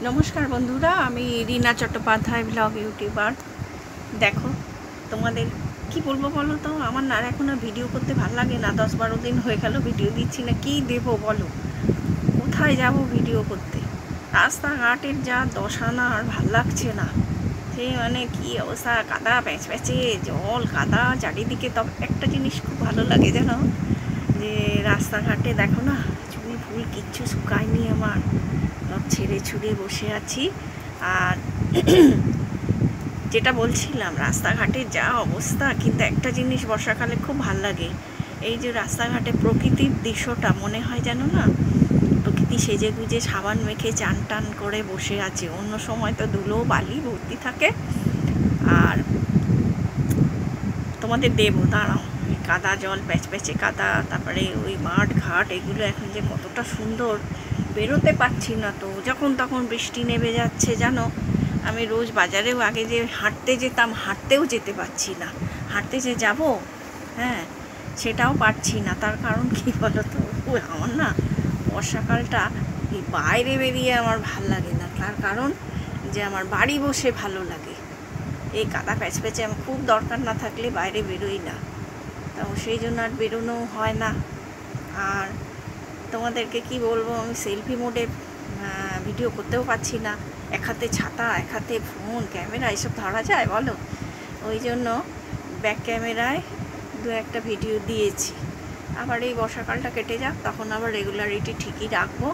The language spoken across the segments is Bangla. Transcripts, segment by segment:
নমস্কার বন্ধুরা, আমি রিনা চট্টোপাধ্যায় ব্লগ ইউটিউবার। দেখো, তোমাদের কি বলবো বলো তো, আমার না এখন আর ভিডিও করতে ভালো লাগে না। 10-12 দিন হয়ে গেল ভিডিও দিচ্ছি না। কি দেবো বলো, কোথায় যাব ভিডিও করতে? রাস্তাঘাটের যা দশা না, আর ভাল লাগছে না। সে মানে কি অবস্থা, কাদা প্যাঁচ প্যাঁচে, জল কাদা চারিদিকে। তবে একটা জিনিস খুব ভালো লাগে জানো, যে রাস্তাঘাটে দেখো না, চুল ফুল কিচ্ছু শুকায়নি আমার, সব ছেড়ে ছুড়ে বসে আছি। আর যেটা বলছিলাম, রাস্তাঘাটের যা অবস্থা, কিন্তু একটা জিনিস বর্ষাকালে খুব ভাল লাগে, এই যে রাস্তাঘাটে প্রকৃতির দৃশ্যটা, মনে হয় যেন না প্রকৃতি সেজে গুজে সাবান মেখে চান টান করে বসে আছে। অন্য সময় তো ধুলো বালি ভর্তি থাকে। আর তোমাদের দেবো, দাঁড়াও, কাদা জল প্যাচপ্যাচে কাদা, তারপরে ওই মাঠ ঘাট, এগুলো এখন যে কতটা সুন্দর, বেরোতে পারছি না তো। যখন তখন বৃষ্টি নেমে যাচ্ছে জানো। আমি রোজ বাজারেও আগে যে হাঁটতে যেতাম, হাঁটতেও যেতে পারছি না। হাঁটতে যে যাব, হ্যাঁ, সেটাও পারছি না। তার কারণ কি বলো তো, আমার না বর্ষাকালটা এই বাইরে বেরিয়ে আমার ভাল লাগে না। তার কারণ যে আমার বাড়ি বসে ভালো লাগে। এই কাদা প্যাচ প্যাচে আমার খুব দরকার না থাকলে বাইরে বেরোই না, তো সেই জন্য আর বেরোনোও হয় না। আর তোমাদেরকে কি বলবো, আমি সেলফি মোডে ভিডিও করতেও পারছি না। এক হাতে ছাতা, এক হাতে ফোন, ক্যামেরা, এসব ধরা যায় বলো? ওই জন্য ব্যাক ক্যামেরায় দু একটা ভিডিও দিয়েছি। আবার এই বর্ষাকালটা কেটে যাক, তখন আবার রেগুলারিটি ঠিকই রাখবো।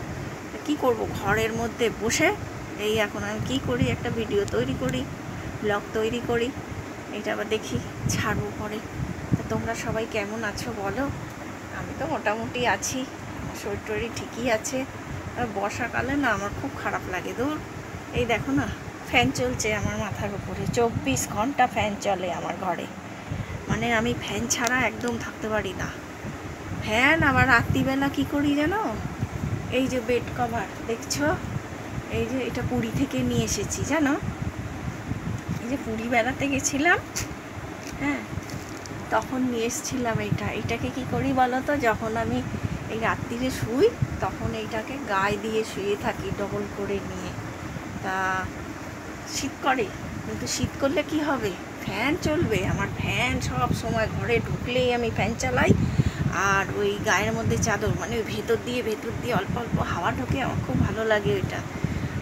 কি করব, ঘরের মধ্যে বসে এই এখন আমি কি করি, একটা ভিডিও তৈরি করি, ব্লগ তৈরি করি, এটা আবার দেখি ছাড়বো পরে। তা তোমরা সবাই কেমন আছো বলো? আমি তো মোটামুটি আছি, শরীর টরীর ঠিকই আছে। আর বর্ষাকালে না আমার খুব খারাপ লাগে। দূর, এই দেখো না, ফ্যান চলছে আমার মাথার উপরে, 24 ঘন্টা ফ্যান চলে আমার ঘরে। মানে আমি ফ্যান ছাড়া একদম থাকতে পারি না। ফ্যান আবার রাত্রিবেলা কী করি জানো, এই যে বেড কভার দেখছো, এই যে এটা পুরী থেকে নিয়ে এসেছি জানো। এই যে পুরী বেড়াতে গেছিলাম, হ্যাঁ, তখন নিয়ে এসেছিলাম এইটাকে কি করি বলো তো, যখন আমি এই রাত্রিরে শুই তখন এইটাকে গায়ে দিয়ে শুয়ে থাকি ডবল করে নিয়ে। তা শীত করে, কিন্তু শীত করলে কি হবে, ফ্যান চলবে আমার। ফ্যান সব সময় ঘরে ঢুকলেই আমি ফ্যান চালাই। আর ওই গায়ের মধ্যে চাদর, মানে ওই ভেতর দিয়ে অল্প অল্প হাওয়া ঢোকে, আমার খুব ভালো লাগে ওইটা।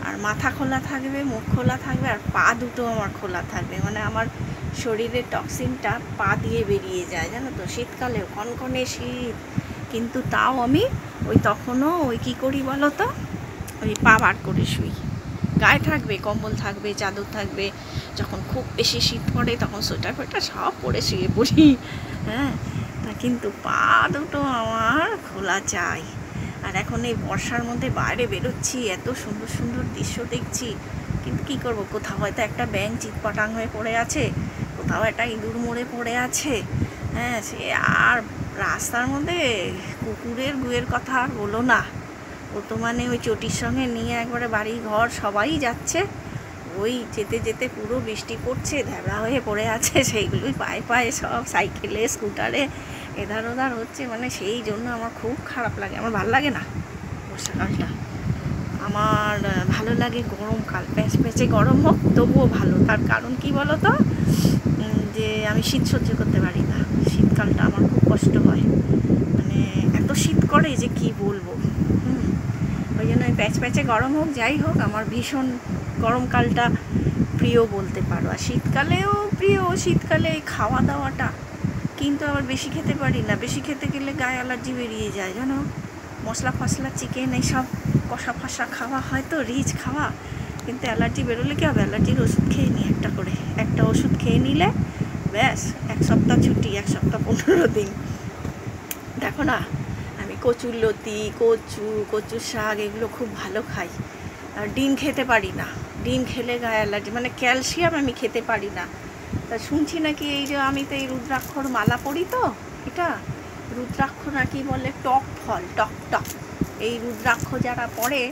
আর মাথা খোলা থাকবে, মুখ খোলা থাকবে, আর পা দুটো আমার খোলা থাকবে, মানে আমার শরীরের টক্সিনটা পা দিয়ে বেরিয়ে যায় জানো তো। শীতকালেও কনকনে শীত, কিন্তু তাও আমি ওই তখনও ওই কী করি বলো তো, ওই পা বার করে শুই। গায়ে থাকবে কম্বল, থাকবে চাদর থাকবে। যখন খুব বেশি শীত পড়ে তখন সোয়েটার ফোয়েটার সব পরে শুয়ে পড়ি, হ্যাঁ। তা কিন্তু পা দুটো আমার খোলা চাই। আর এখন এই বর্ষার মধ্যে বাইরে বেরোচ্ছি, এত সুন্দর সুন্দর দৃশ্য দেখছি, কিন্তু কী করবো, কোথাও হয়তো একটা ব্যাঙ চিৎপটাং হয়ে পড়ে আছে, কোথাও একটা ইঁদুর মরে পড়ে আছে, হ্যাঁ। সে আর রাস্তার মধ্যে কুকুরের গুয়ের কথা আর বলো না। ও তো মানে ওই চটির সঙ্গে নিয়ে একবারে বাড়ি ঘর সবাই যাচ্ছে, ওই যেতে যেতে পুরো বৃষ্টি পড়ছে, ধ্যাবড়া হয়ে পড়ে আছে, সেইগুলোই পায়ে পায়ে সব সাইকেলে স্কুটারে এধার ওধার হচ্ছে। মানে সেই জন্য আমার খুব খারাপ লাগে, আমার ভালো লাগে না বর্ষাকালটা। আমার ভালো লাগে গরমকাল, প্যাঁচ প্যাঁচে গরম হোক তবুও ভালো। তার কারণ কি বলো তো, যে আমি শীত সহ্য করতে পারি না। শীতকালটা আমার খুব কষ্ট হয়, মানে এত শীত করে যে কি বলবো। ওই জন্য ওই প্যাচ প্যাচে গরম হোক যাই হোক, আমার ভীষণ গরমকালটা প্রিয় বলতে পারো। আর শীতকালেও প্রিয়, শীতকালে খাওয়া দাওয়াটা, কিন্তু আবার বেশি খেতে পারি না। বেশি খেতে গেলে গায়ে অ্যালার্জি বেরিয়ে যায় জানো। মশলা ফসলা চিকেন এইসব কষা ফসা খাওয়া হয় তো, রিচ খাওয়া, কিন্তু অ্যালার্জি বেরোলে কী হবে, অ্যালার্জির ওষুধ খেয়ে নিই একটা করে। একটা ওষুধ খেয়ে নিলে ব্যাস 1 সপ্তাহ ছুটি, 1 সপ্তাহ 15 দিন। দেখো না, আমি কচুরলতি, কচুর শাক এগুলো খুব ভালো খাই। আর ডিম খেতে পারি না, ডিম খেলে গায়ে অ্যালার্জি, মানে ক্যালসিয়াম আমি খেতে পারি না। তা শুনছি নাকি এই যে আমি তো এই রুদ্রাক্ষর মালা পরি, তো এটা রুদ্রাক্ষ নাকি বলে টক ফল, টক টক। এই রুদ্রাক্ষ যারা পড়ে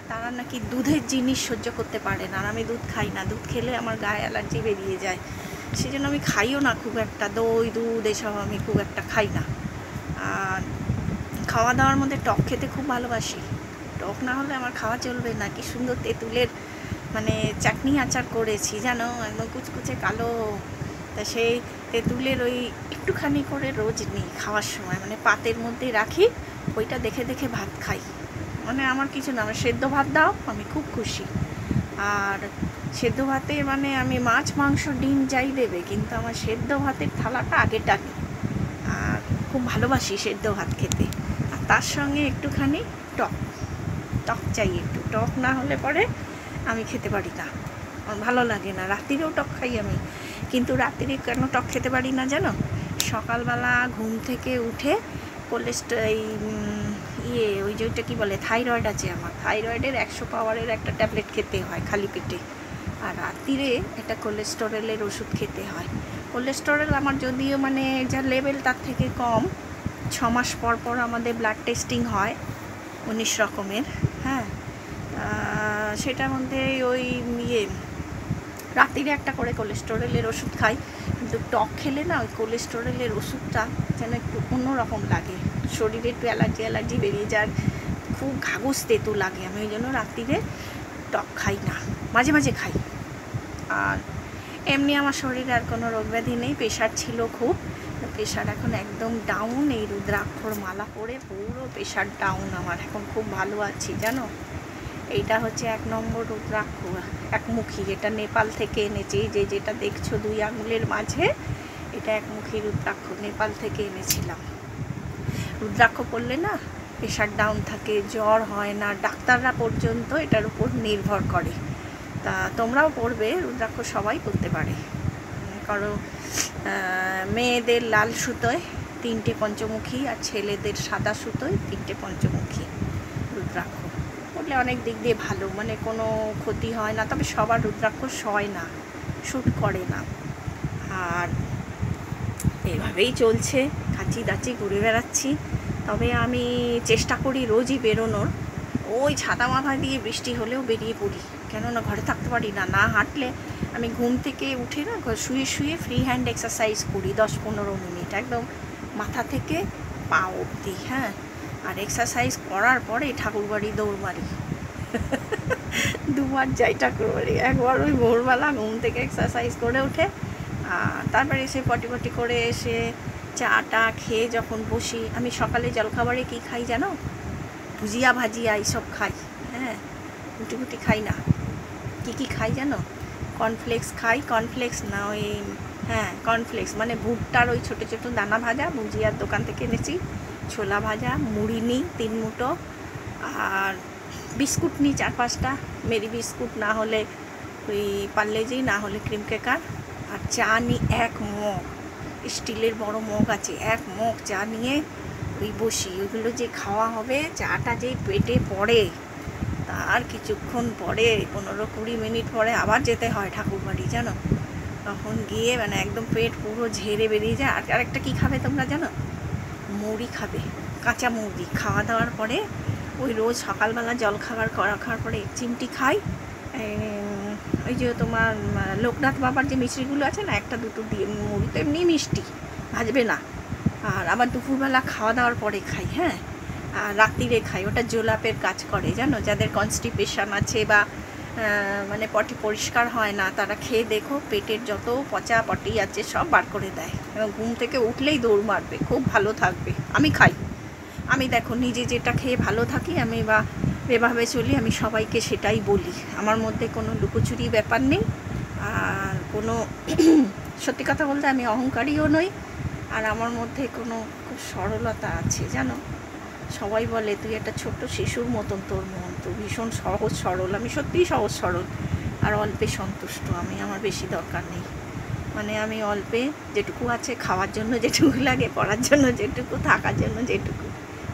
তারা নাকি দুধের জিনিস সহ্য করতে পারে না। আর আমি দুধ খাই না, দুধ খেলে আমার গায়ে অ্যালার্জি বেরিয়ে যায়। সেই জন্য আমি খাইও না খুব একটা, দই দুধ এসব আমি খুব একটা খাই না। আর খাওয়া দাওয়ার মধ্যে টক খেতে খুব ভালোবাসি। টক না হলে আমার খাওয়া চলবে না। কি সুন্দর তেঁতুলের মানে চাটনি আচার করেছি জানো, একদম কুচকুচে কালো। তা সেই তেঁতুলের ওই একটুখানি করে রোজ নিই খাওয়ার সময়, মানে পাতের মধ্যে রাখি, ওইটা দেখে দেখে ভাত খাই। মানে আমার কিছু না, আমার সেদ্ধ ভাত দাও আমি খুব খুশি। আর সেদ্ধ ভাতে মানে আমি মাছ মাংস ডিম যাই দেবে, কিন্তু আমার সেদ্ধ ভাতের থালাটা আগে টানি। আর খুব ভালোবাসি সেদ্ধ ভাত খেতে। আর তার সঙ্গে একটুখানি টক টক চাই, একটু টক না হলে পরে আমি খেতে পারি না, আমার ভালো লাগে না। রাত্রিরেও টক খাই আমি, কিন্তু রাত্রিরে কেন টক খেতে পারি না জানো? সকালবেলা ঘুম থেকে উঠে ওই যে ওইটা কী বলে, থাইরয়েড আছে আমার, থাইরয়েডের 100 পাওয়ারের একটা ট্যাবলেট খেতে হয় খালি পেটে। আর রাত্রিরে একটা কোলেস্টেরলের ওষুধ খেতে হয়। কোলেস্টেরল আমার যদিও মানে যা লেভেল তার থেকে কম, 6 মাস পর পর আমাদের ব্লাড টেস্টিং হয় 19 রকমের। হ্যাঁ, সেটার মধ্যে ওই রাত্রিরে একটা করে কোলেস্টেরলের ওষুধ খাই। কিন্তু টক খেলে না ওই কোলেস্টেরলের ওষুধটা যেন একটু অন্যরকম লাগে, শরীরে একটু অ্যালার্জি বেরিয়ে যায়, খুব ঘাগস তেতো লাগে। আমি ওই জন্য রাত্রিরে টক খাই না, মাঝে মাঝে খাই। আর এমনি আমার শরীরে আর কোনো রোগ ব্যাধি নেই। প্রেশার ছিল খুব, প্রেশার এখন একদম ডাউন। এই রুদ্রাক্ষর মালা পরে পুরো প্রেশার ডাউন আমার, এখন খুব ভালো আছি জানো। এইটা হচ্ছে 1 নম্বর রুদ্রাক্ষ, একমুখী, এটা নেপাল থেকে এনেছি। যেটা দেখছো 2 আঙুলের মাঝে, এটা একমুখী রুদ্রাক্ষ, নেপাল থেকে এনেছিলাম। রুদ্রাক্ষ পড়লে না প্রেশার ডাউন থাকে, জ্বর হয় না, ডাক্তাররা পর্যন্ত এটার উপর নির্ভর করে। তা তোমরাও পড়বে, রুদ্রাক্ষ সবাই পড়তে পারে। কারো মেয়েদের লাল সুতোয় 3টে পঞ্চমুখী, আর ছেলেদের সাদা সুতোয় 3টে পঞ্চমুখী রুদ্রাক্ষ পড়লে অনেক দিক দিয়ে ভালো, মানে কোনো ক্ষতি হয় না। তবে সবার রুদ্রাক্ষ সয় না, শ্যুট করে না। আর এভাবেই চলছে, কাচি দাচি ঘুরে বেড়াচ্ছি। তবে আমি চেষ্টা করি রোজই বেরোনোর, ওই ছাতা মাথা দিয়ে বৃষ্টি হলেও বেরিয়ে পড়ি, কেননা ঘরে থাকতে পারি না। না হাঁটলে আমি ঘুম থেকে উঠে না শুয়ে শুয়ে ফ্রি হ্যান্ড এক্সারসাইজ করি 10-15 মিনিট, একদম মাথা থেকে পা অবধি। হ্যাঁ, আর এক্সারসাইজ করার পরে ঠাকুরবাড়ি দৌড় মারি। 2বার যাই ঠাকুরবাড়ি। একবার ওই ভোরবেলা ঘুম থেকে এক্সারসাইজ করে উঠে, তারপরে এসে পটি করে এসে চা খেয়ে যখন বসি, আমি সকালে জলখাবারে কী খাই জানো? ভুজিয়া ভাজিয়া এইসব খাই। হ্যাঁ, গুটি খাই না। কি খাই জানো? কর্নফ্লেক্স খাই। কর্নফ্লেক্স না, ওই কর্নফ্লেক্স মানে ভুট্টার ওই ছোটো ছোটো দানা ভাজা, ভুজিয়ার দোকান থেকে এনেছি। ছোলা ভাজা, মুড়ি নিই 3 মুঠো, আর বিস্কুট নিই 4-5টা, মেরি বিস্কুট, না হলে ওই পার্লেজি, না হলে ক্রিম কেকার। আর চা নিই 1 মগ, স্টিলের বড় মগ আছে, 1 মগ চা নিয়ে ওই বসি। ওইগুলো যে খাওয়া হবে, চাটা যেই পেটে পড়ে, তার কিছুক্ষণ পরে 15-20 মিনিট পরে আবার যেতে হয় ঠাকুরবাড়ি জানো। তখন গিয়ে মানে একদম পেট পুরো ঝেড়ে বেরিয়ে যায়। আর আরেকটা কী খাবে তোমরা জানো? মুড়ি খাবে, কাঁচা মুড়ি। খাওয়া দাওয়ার পরে ওই রোজ সকালবেলা জল খাওয়ার পরে 1 চিমটি খাই। ওই যে তোমার লোকনাথ বাবার যে মিষ্টিগুলো আছে না, 1-2 দিয়ে মুড়ি তো এমনি মিষ্টি, ভাজবে না। আর আবার দুপুরবেলা খাওয়া দাওয়ার পরে খাই। হ্যাঁ, আর রাত্রিরে খাই, ওটা জোলাপের কাজ করে জানো। যাদের কনস্টিপেশন আছে বা মানে পটি পরিষ্কার হয় না, তারা খেয়ে দেখো, পেটের যত পচা পটি আছে সব বার করে দেয়, এবং ঘুম থেকে উঠলেই দৌড় মারবে, খুব ভালো থাকবে। আমি খাই, আমি দেখো নিজে যেটা খেয়ে ভালো থাকি, আমি বা এভাবে চলি, আমি সবাইকে সেটাই বলি। আমার মধ্যে কোনো লুকোচুরি ব্যাপার নেই, আর কোনো সত্যি কথা বলতে আমি অহংকারীও নই। আর আমার মধ্যে কোনো খুব সরলতা আছে জানো। সবাই বলে তুই একটা ছোট্ট শিশুর মতন, তোর মন তো ভীষণ সহজ সরল। আমি সত্যিই সহজ সরল, আর অল্পে সন্তুষ্ট। আমার বেশি দরকার নেই, মানে আমি অল্পে যেটুকু আছে, খাওয়ার জন্য যেটুকু লাগে, পড়ার জন্য যেটুকু, থাকার জন্য যেটুকু।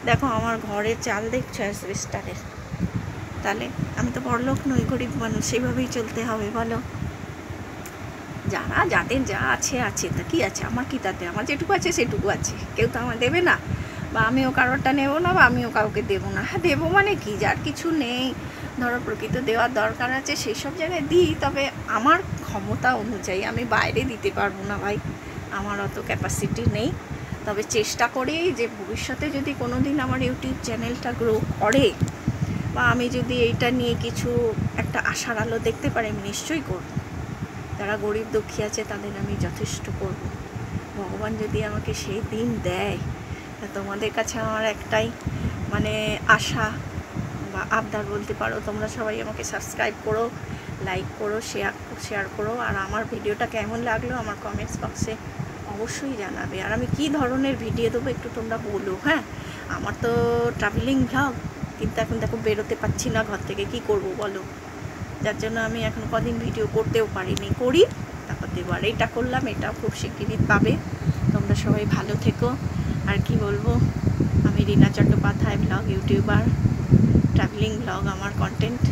দেখো আমার ঘরের চাল দেখছো অ্যাসবেস্টারের, তাহলে আমি তো বড়লোক নই, গরিব মানুষ, সেভাবেই চলতে হবে বলো। যাদের যা আছে আছে, তা কী আছে, আমার কী তাতে? আমার যেটুকু আছে সেটুকু আছে, কেউ তো আমার দেবে না, বা আমিও কারোরটা নেবো না, বা আমিও কাউকে দেবো না। হ্যাঁ, দেবো মানে কি, যার কিছু নেই, ধরো প্রকৃত দেওয়ার দরকার আছে, সেই সব জায়গায় দিই। তবে আমার ক্ষমতা অনুযায়ী, আমি বাইরে দিতে পারবো না ভাই, আমার অত ক্যাপাসিটি নেই। তবে চেষ্টা করি যে ভবিষ্যতে যদি কোনো দিন আমার ইউটিউব চ্যানেলটা গ্রো করে, বা আমি যদি এইটা নিয়ে কিছু একটা আশার আলো দেখতে পারি আমি নিশ্চয়ই করব। যারা গরিব দুঃখী আছে তাদের আমি যথেষ্ট করব। ভগবান যদি আমাকে সেই দিন দেয়, তা তোমাদের কাছে আমার একটাই মানে আশা বা আবদার বলতে পারো, তোমরা সবাই আমাকে সাবস্ক্রাইব করো, লাইক করো, শেয়ার করো। আর আমার ভিডিওটা কেমন লাগলো আমার কমেন্টস বক্সে অবশ্যই জানাবে। আর আমি কি ধরনের ভিডিও দেবো একটু তোমরা বলো। হ্যাঁ, আমার তো ট্রাভেলিং ভ্লগ, কিন্তু এখন দেখো বেরোতে পারছি না ঘর থেকে, কি করব বলো, যার জন্য আমি এখন কদিন ভিডিও করতেও পারিনি। করি তারপর দেবো। আর এইটা করলাম, এটাও খুব শিগগিরই পাবে। তোমরা সবাই ভালো থেকো। আর কি বলবো, আমি Rina Chattopadhyay, blog YouTuber, travelling blog আমার কন্টেন্ট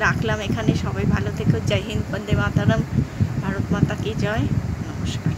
রাখলাম এখানে। সবাই ভালো থেকো। জয় হিন্দ, বন্দে মাতারাম, ভারত মাতা কি জয়, নমস্কার।